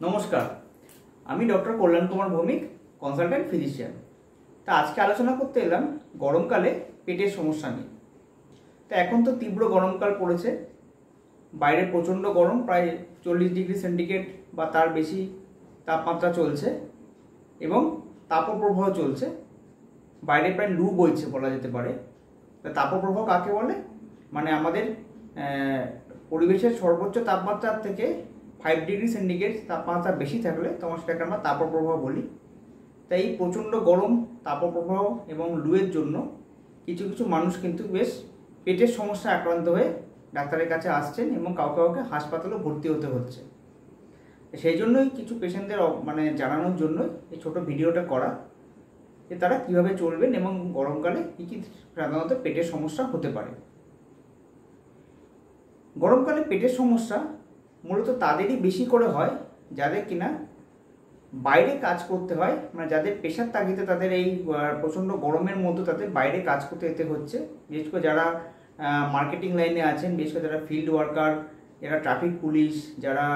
নমস্কার, আমি ডক্টর কল্যাণ Kumar Bhowmik, consultant physician. তা আজকে আলোচনা করতে এলাম গরমকালে পেটের সমস্যা নিয়ে। তা এখন তো তীব্র গরমকাল পড়েছে, বাইরে প্রচণ্ড গরম, প্রায় 40 ডিগ্রি সেন্টিগ্রেড বা তার বেশি তাপমাত্রা চলছে এবং তাপপ্রবাহ চলছে। বাইরে প্রায় লু বইছে বলা যেতে পারে। তা তাপপ্রবাহ কাকে বলে? মানে আমাদের পরিবেশের সর্বোচ্চ তাপমাত্রার থেকে 5 ডিগ্রি সেন্টিগ্রেড তাপমাত্রা বেশি থাকলে তখন সেটাকে আমরা তাপপ্রবাহ বলি। তাই এই প্রচণ্ড গরম, তাপপ্রবাহ এবং লুয়ের জন্য কিছু কিছু মানুষ কিন্তু বেশ পেটের সমস্যায় আক্রান্ত হয়ে ডাক্তারের কাছে আসছেন এবং কাউকে কাউকে হাসপাতালেও ভর্তি হতে হচ্ছে। সেই জন্যই কিছু পেশেন্টদের জানানোর জন্যই এই ছোট ভিডিওটা করা, যে তারা কীভাবে চলবেন এবং গরমকালে কী কী সাধারণত পেটের সমস্যা হতে পারে। গরমকালে পেটের সমস্যা মূলত তাদেরই বেশি করে হয় যাদের কিনা বাইরে কাজ করতে হয়, মানে যাদের পেশার তাগিদে তাদের এই প্রচণ্ড গরমের মধ্যে তাদের বাইরে কাজ করতে যেতে হচ্ছে। বিশেষ করে যারা মার্কেটিং লাইনে আছেন, বিশেষ করে যারা ফিল্ড ওয়ার্কার, যারা ট্রাফিক পুলিশ, যারা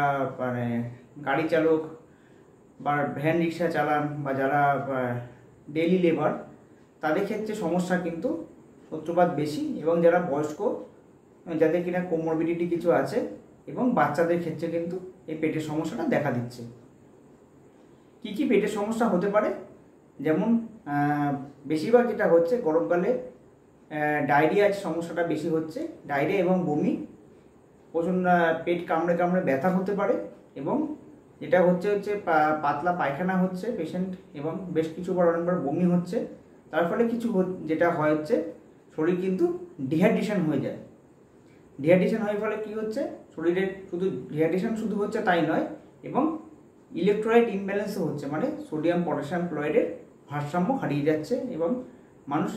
গাড়ি চালক বা ভ্যান রিক্সা চালান বা যারা ডেইলি লেবার, তাদের ক্ষেত্রে সমস্যা কিন্তু সূত্রপাত বেশি। এবং যারা বয়স্ক, যাদের কিনা কোমরবিডিটি কিছু আছে, এবং বাচ্চাদের ক্ষেত্রে কিন্তু এই পেটের সমস্যাটা দেখা দিচ্ছে। কি কি পেটের সমস্যা হতে পারে? যেমন বেশিরভাগ যেটা হচ্ছে গরমকালে ডায়রিয়ার সমস্যাটা বেশি হচ্ছে। ডায়রিয়া এবং বমি, প্রচণ্ড পেট কামড়ে কামড়ে ব্যথা হতে পারে, এবং যেটা হচ্ছে পাতলা পায়খানা হচ্ছে পেশেন্ট, এবং বেশ কিছুবার অনেকবার বমি হচ্ছে। তার ফলে যেটা হয় হচ্ছে শরীর কিন্তু ডিহাইড্রেশন হয়ে যায়। ডিহাইড্রেশন হওয়ার ফলে কী হচ্ছে, শরীরে শুধু ডিহাইড্রেশন শুধু হচ্ছে তাই নয়, এবং ইলেকট্রোলাইট ইমব্যালেন্সও হচ্ছে, মানে সোডিয়াম পটাশিয়াম ক্লোরাইডের ভারসাম্য হারিয়ে যাচ্ছে এবং মানুষ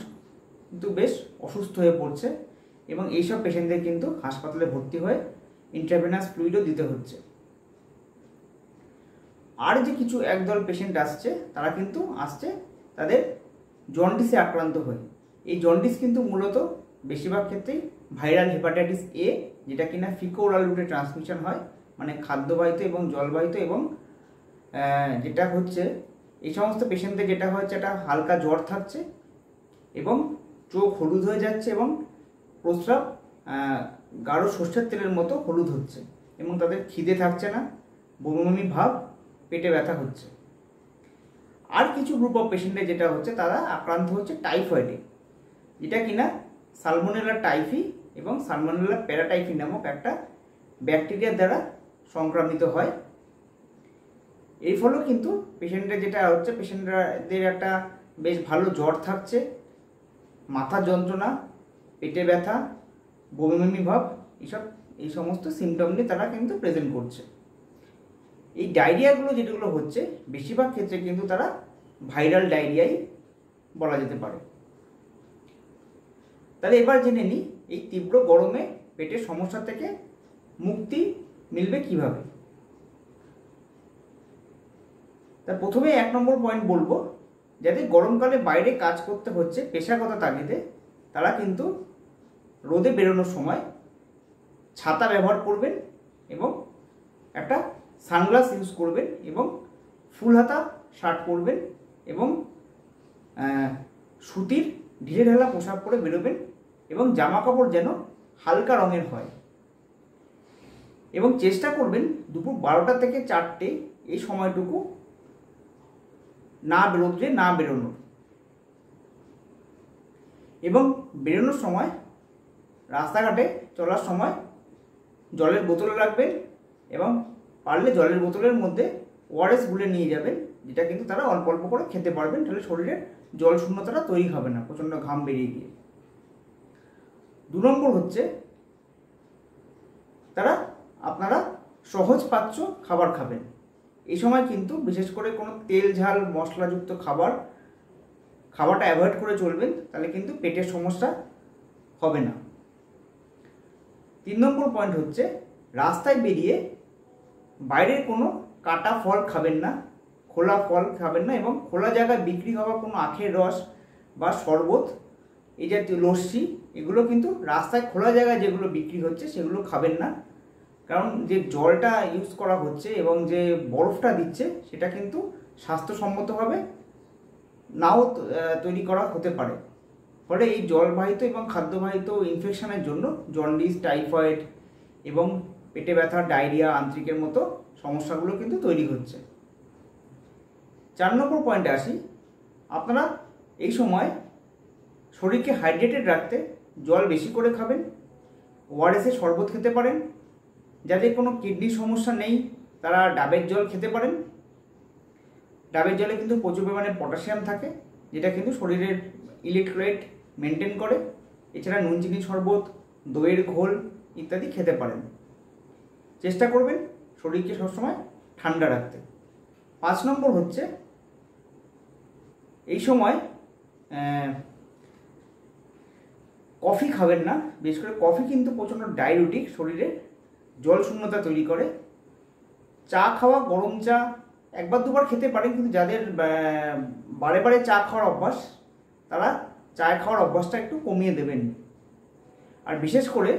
কিন্তু বেশ অসুস্থ হয়ে পড়ছে। এবং এইসব পেশেন্টদের কিন্তু হাসপাতালে ভর্তি হয়ে ইন্ট্রাভেনাস ফ্লুইডও দিতে হচ্ছে। আর যে কিছু একদল পেশেন্ট আসছে, তারা কিন্তু আসছে তাদের জন্ডিসে আক্রান্ত হয়ে। এই জন্ডিস কিন্তু মূলত বেশিরভাগ ক্ষেত্রেই ভাইরাল হেপাটাইটিস এ, যেটা কিনা ফিকো ওরাল রুটে ট্রান্সমিশন হয়, মানে খাদ্যবাহিত এবং জলবাহিত। এবং যেটা হচ্ছে এই সমস্ত পেশেন্টদের যেটা হচ্ছে, একটা হালকা জ্বর থাকছে এবং চোখ হলুদ হয়ে যাচ্ছে এবং প্রস্রাব গাঢ় সর্ষের তেলের মতো হলুদ হচ্ছে, এবং তাদের খিদে থাকছে না, বমি ভাব, পেটে ব্যথা হচ্ছে। আর কিছু গ্রুপ অফ পেশেন্টের যেটা হচ্ছে, তারা আক্রান্ত হচ্ছে টাইফয়েডে, যেটা কিনা সালমোনেলা টাইফি এবং সালমোনেলা প্যারাটাইফি নামক একটা ব্যাকটেরিয়ার দ্বারা সংক্রামিত হয়। এর ফলেও কিন্তু পেশেন্টের যেটা হচ্ছে, পেশেন্টদের একটা বেশ ভালো জ্বর থাকছে, মাথা যন্ত্রণা, পেটে ব্যথা, বমি ভাব, এই সমস্ত সিমটম নিয়ে তারা কিন্তু প্রেজেন্ট করছে। এই ডায়রিয়াগুলো যেগুলো হচ্ছে, বেশিরভাগ ক্ষেত্রে কিন্তু তারা ভাইরাল ডায়রিয়াই বলা যেতে পারে। তাহলে এবার জেনে নিই এই তীব্র গরমে পেটের সমস্যা থেকে মুক্তি মিলবে কিভাবে। তা প্রথমে 1 নম্বর পয়েন্ট বলবো, যাদের গরমকালে বাইরে কাজ করতে হচ্ছে পেশাগত তাগিদে, তারা কিন্তু রোদে বেরোনোর সময় ছাতা ব্যবহার করবেন এবং একটা সানগ্লাস ইউজ করবেন, এবং ফুল হাতা শার্ট পরবেন, এবং সুতির ঢিলে ঢালা পোশাক পরে বেরোবেন, এবং জামা কাপড় যেন হালকা রঙের হয়। এবং চেষ্টা করবেন দুপুর 12টা থেকে 4টে এই সময়টুকু রোদ্রে না বেরোনোর। এবং বেরোনোর সময় রাস্তাঘাটে চলার সময় জলের বোতল রাখবেন, এবং পারলে জলের বোতলের মধ্যে ওআরএস গুলে নিয়ে যাবেন, যেটা কিন্তু তারা অল্প অল্প করে খেতে পারবেন, তাহলে শরীরে জল শূন্যতাটা তৈরি হবে না প্রচণ্ড ঘাম বেরিয়ে গিয়ে। 2 নম্বর হচ্ছে, আপনারা সহজ পাচ্য খাবার খাবেন। এই সময় কিন্তু বিশেষ করে কোনো তেল ঝাল মশলাযুক্ত খাবারটা অ্যাভয়েড করে চলবেন, তাহলে কিন্তু পেটের সমস্যা হবে না। 3 নম্বর পয়েন্ট হচ্ছে, রাস্তায় বেরিয়ে বাইরের কোনো কাটা ফল খাবেন না, খোলা ফল খাবেন না, এবং খোলা জায়গায় বিক্রি হওয়া কোনো আখের রস বা শরবত, এই জাতীয় লস্যি, এগুলো কিন্তু রাস্তায় খোলা জায়গায় যেগুলো বিক্রি হচ্ছে সেগুলো খাবেন না। কারণ যে জলটা ইউজ করা হচ্ছে এবং যে বরফটা দিচ্ছে সেটা কিন্তু স্বাস্থ্যসম্মতভাবে নাও তৈরি করা হতে পারে। ফলে এই জলবাহিত এবং খাদ্যবাহিত ইনফেকশনের জন্য জন্ডিস, টাইফয়েড এবং পেটে ব্যথা, ডায়রিয়া, আন্ত্রিকের মতো সমস্যাগুলো কিন্তু তৈরি হচ্ছে। 4 নম্বর পয়েন্টে আসি। আপনারা এই সময় শরীরকে হাইড্রেটেড রাখতে জল বেশি করে খাবেন, ওআরএসের শরবত খেতে পারেন। যাদের কোনো কিডনির সমস্যা নেই তারা ডাবের জল খেতে পারেন। ডাবের জলে কিন্তু প্রচুর পরিমাণে পটাশিয়াম থাকে, যেটা কিন্তু শরীরের ইলেকট্রোলাইট মেনটেন করে। এছাড়া নুন চিনি শরবত, দইয়ের ঘোল ইত্যাদি খেতে পারেন। চেষ্টা করবেন শরীরকে সবসময় ঠান্ডা রাখতে। 5 নম্বর হচ্ছে এই সময় কফি খাবেন না। বিশেষ করে কফি কিন্তু প্রচণ্ড ডায়ুরেটিক, শরীরে জল শূন্যতা তৈরি করে। চা খাওয়া, গরম চা 1-2বার খেতে পারেন, কিন্তু যাদের বারে বারে চা খাওয়ার অভ্যাস তারা চা খাওয়ার অভ্যাসটা একটু কমিয়ে দেবেন। আর বিশেষ করে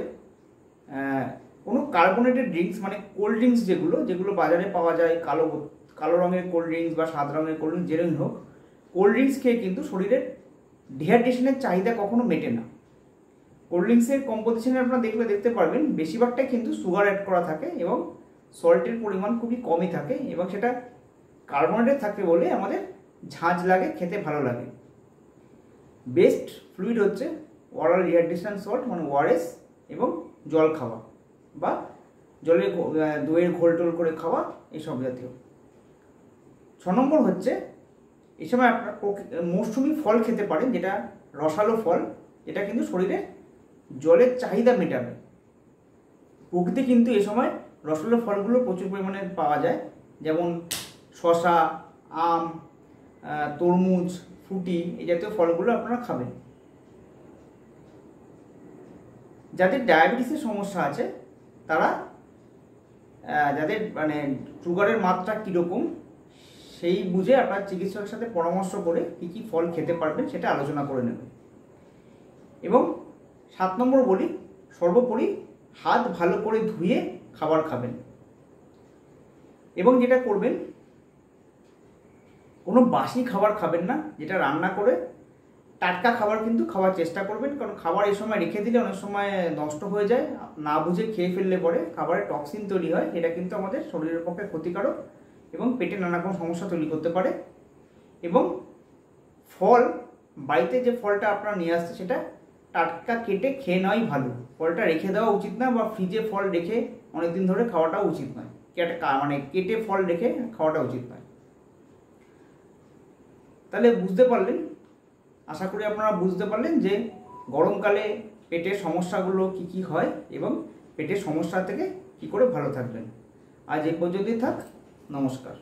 কোনো কার্বোনেটেড ড্রিঙ্কস মানে কোল্ড ড্রিঙ্কস যেগুলো বাজারে পাওয়া যায়, কালো রঙের কোল্ড ড্রিঙ্কস বা সাদা রঙের কোল্ড ড্রিঙ্কস যেরকম হোক, কোল্ড ড্রিঙ্কস খেয়ে কিন্তু শরীরের ডিহাইড্রেশনের চাহিদা কখনো মেটে না। কোল্ড ড্রিঙ্কসের কম্পোজিশনে আপনারা দেখতে পারবেন বেশিরভাগটাই কিন্তু সুগার অ্যাড করা থাকে এবং সল্টের পরিমাণ খুবই কমই থাকে, এবং সেটা কার্বোনেটেড থাকে বলে আমাদের ঝাঁঝ লাগে, খেতে ভালো লাগে। বেস্ট ফ্লুইড হচ্ছে ওরাল রিহাইড্রেশন সল্ট মানে ওআরএস, এবং জল খাওয়া বা দইয়ের ঘোল টোল করে খাওয়া, এইসব জাতীয়। 6 নম্বর হচ্ছে এই সময় আপনারা মৌসুমি ফল খেতে পারেন, যেটা রসালো ফল, যেটা কিন্তু শরীরে জলের চাহিদা মেটাবে। প্রকৃতি কিন্তু এই সময় রসালো ফলগুলো প্রচুর পরিমাণে পাওয়া যায়, যেমন শসা, আম, তরমুজ, ফুটি, এই জাতীয় ফলগুলো আপনারা খাবেন। যাদের ডায়াবেটিসের সমস্যা আছে তারা যাদের মানে সুগারের মাত্রা কীরকম সেই বুঝে আপনার চিকিৎসকের সাথে পরামর্শ করে কী কী ফল খেতে পারবেন সেটা আলোচনা করে নেবেন। এবং 7 নম্বর বলি, সর্বোপরি হাত ভালো করে ধুয়ে খাবার খাবেন। এবং যেটা করবেন, কোনো বাসি খাবার খাবেন না, যেটা রান্না করে টাটকা খাবার কিন্তু খাওয়ার চেষ্টা করবেন। কারণ খাবার এই সময় রেখে দিলে অনেক সময় নষ্ট হয়ে যায়, না বুঝে খেয়ে ফেললে পরে খাবারে টক্সিন তৈরি হয়, এটা কিন্তু আমাদের শরীরের পক্ষে ক্ষতিকারক এবং পেটে নানা রকম সমস্যা তৈরি করতে পারে। এবং ফল, বাড়িতে যে ফলটা আপনারা নিয়ে আসছে সেটা টাটকা কেটে খেয়ে নেওয়াই ভালো। ফলটা রেখে দেওয়া উচিত না, বা ফ্রিজে ফল রেখে অনেকদিন ধরে খাওয়াটাও উচিত নয়। মানে কেটে ফল রেখে খাওয়াটা উচিত নয়। তাহলে বুঝতে পারলেন, আশা করি আপনারা বুঝতে পারলেন যে গরমকালে পেটের সমস্যাগুলো কি কি হয় এবং পেটের সমস্যা থেকে কি করে ভালো থাকবেন। আজ এই পর্যন্তই থাক। নমস্কার।